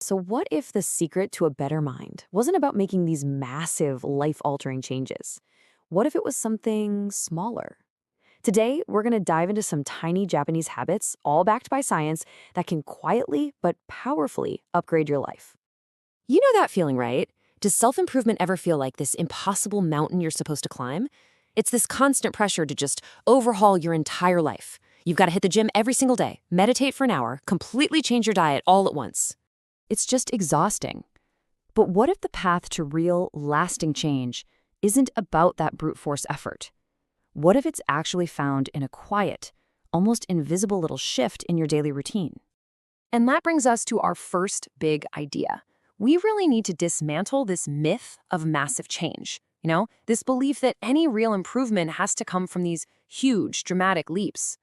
So, what if the secret to a better mind wasn't about making these massive, life altering changes? What if it was something smaller? Today, we're going to dive into some tiny Japanese habits, all backed by science, that can quietly but powerfully upgrade your life. You know that feeling, right? Does self improvement ever feel like this impossible mountain you're supposed to climb? It's this constant pressure to just overhaul your entire life. You've got to hit the gym every single day, meditate for an hour, completely change your diet all at once. It's just exhausting. But what if the path to real, lasting change isn't about that brute force effort? What if it's actually found in a quiet, almost invisible little shift in your daily routine? And that brings us to our first big idea. We really need to dismantle this myth of massive change. This belief that any real improvement has to come from these huge, dramatic leaps.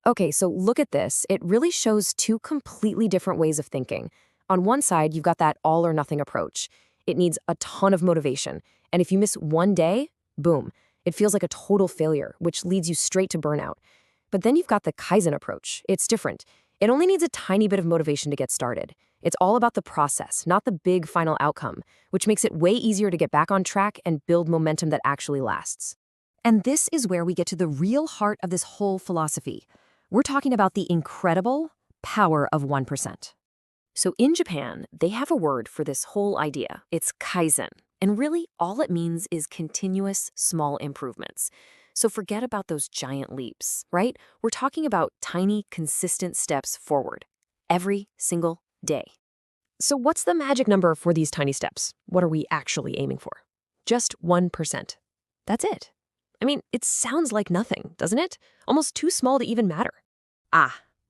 Okay, so look at this. It really shows two completely different ways of thinking. On one side, you've got that all or nothing approach. It needs a ton of motivation. And if you miss one day, boom, it feels like a total failure, which leads you straight to burnout. But then you've got the Kaizen approach. It's different. It only needs a tiny bit of motivation to get started. It's all about the process, not the big final outcome, which makes it way easier to get back on track and build momentum that actually lasts. And this is where we get to the real heart of this whole philosophy. We're talking about the incredible power of 1%. So in Japan, they have a word for this whole idea. It's Kaizen. And really, all it means is continuous small improvements. So forget about those giant leaps, right? We're talking about tiny, consistent steps forward every single day. So what's the magic number for these tiny steps? What are we actually aiming for? Just 1%. That's it. I mean, it sounds like nothing, doesn't it? Almost too small to even matter.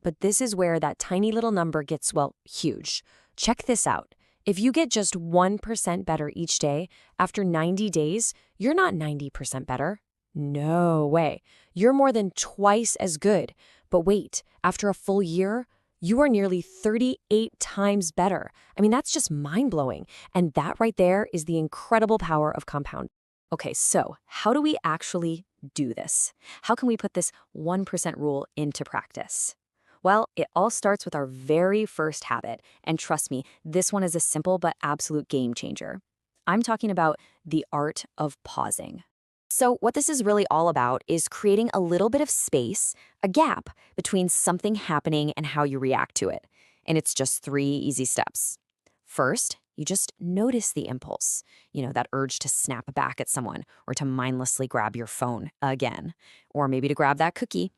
But this is where that tiny little number gets, well, huge. Check this out. If you get just 1% better each day, after 90 days, you're not 90% better. No way. You're more than twice as good. But wait, after a full year, you are nearly 38 times better. I mean, that's just mind-blowing. And that right there is the incredible power of compound. Okay, so how do we actually do this? How can we put this 1% rule into practice? Well, it all starts with our very first habit, and trust me, this one is a simple but absolute game changer. I'm talking about the art of pausing. So what this is really all about is creating a little bit of space, a gap between something happening and how you react to it. And it's just 3 easy steps. First, you just notice the impulse, that urge to snap back at someone or to mindlessly grab your phone again, or maybe to grab that cookie.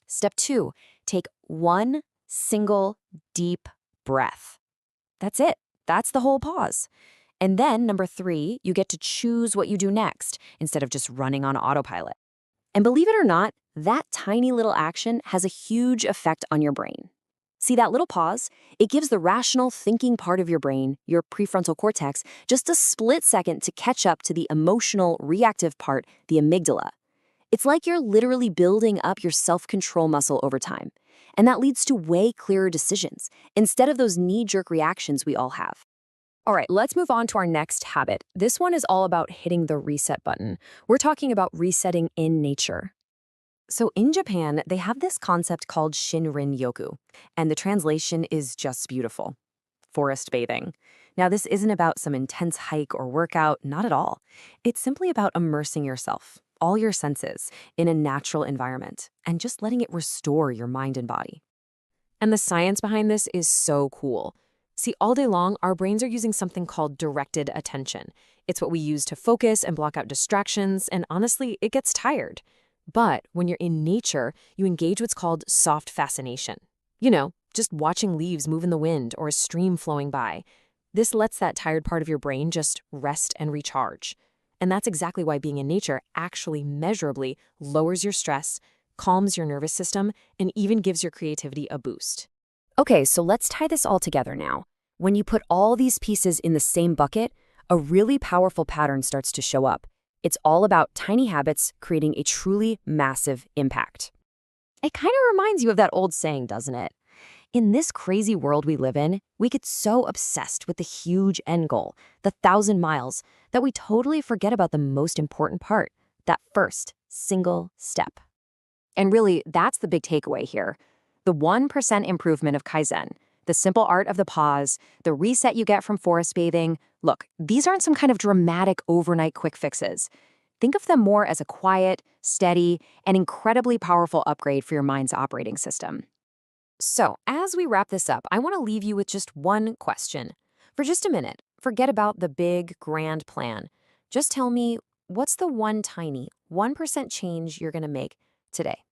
Step 2, take one single deep breath. That's it. That's the whole pause. And then number 3, you get to choose what you do next instead of just running on autopilot. And believe it or not, that tiny little action has a huge effect on your brain. See that little pause? It gives the rational thinking part of your brain, your prefrontal cortex, just a split second to catch up to the emotional reactive part, the amygdala. It's like you're literally building up your self-control muscle over time. And that leads to way clearer decisions, instead of those knee-jerk reactions we all have. All right, let's move on to our next habit. This one is all about hitting the reset button. We're talking about resetting in nature. So in Japan, they have this concept called Shinrin-yoku, and the translation is just beautiful. Forest bathing. Now, this isn't about some intense hike or workout, not at all. It's simply about immersing yourself, all your senses, in a natural environment, and just letting it restore your mind and body. And the science behind this is so cool. See, all day long, our brains are using something called directed attention. It's what we use to focus and block out distractions, and honestly, it gets tired. But when you're in nature, you engage what's called soft fascination. Just watching leaves move in the wind or a stream flowing by. This lets that tired part of your brain just rest and recharge. And that's exactly why being in nature actually measurably lowers your stress, calms your nervous system, and even gives your creativity a boost. Okay, so let's tie this all together now. When you put all these pieces in the same bucket, a really powerful pattern starts to show up. It's all about tiny habits creating a truly massive impact. It kind of reminds you of that old saying, doesn't it? In this crazy world we live in, we get so obsessed with the huge end goal, the 1,000 miles, that we totally forget about the most important part, that first single step. And really, that's the big takeaway here. The 1% improvement of Kaizen, The simple art of the pause, the reset you get from forest bathing. Look, these aren't some kind of dramatic overnight quick fixes. Think of them more as a quiet, steady, and incredibly powerful upgrade for your mind's operating system. So, as we wrap this up, I want to leave you with just one question. For just a minute, forget about the big, grand plan. Just tell me, what's the one tiny 1% change you're going to make today?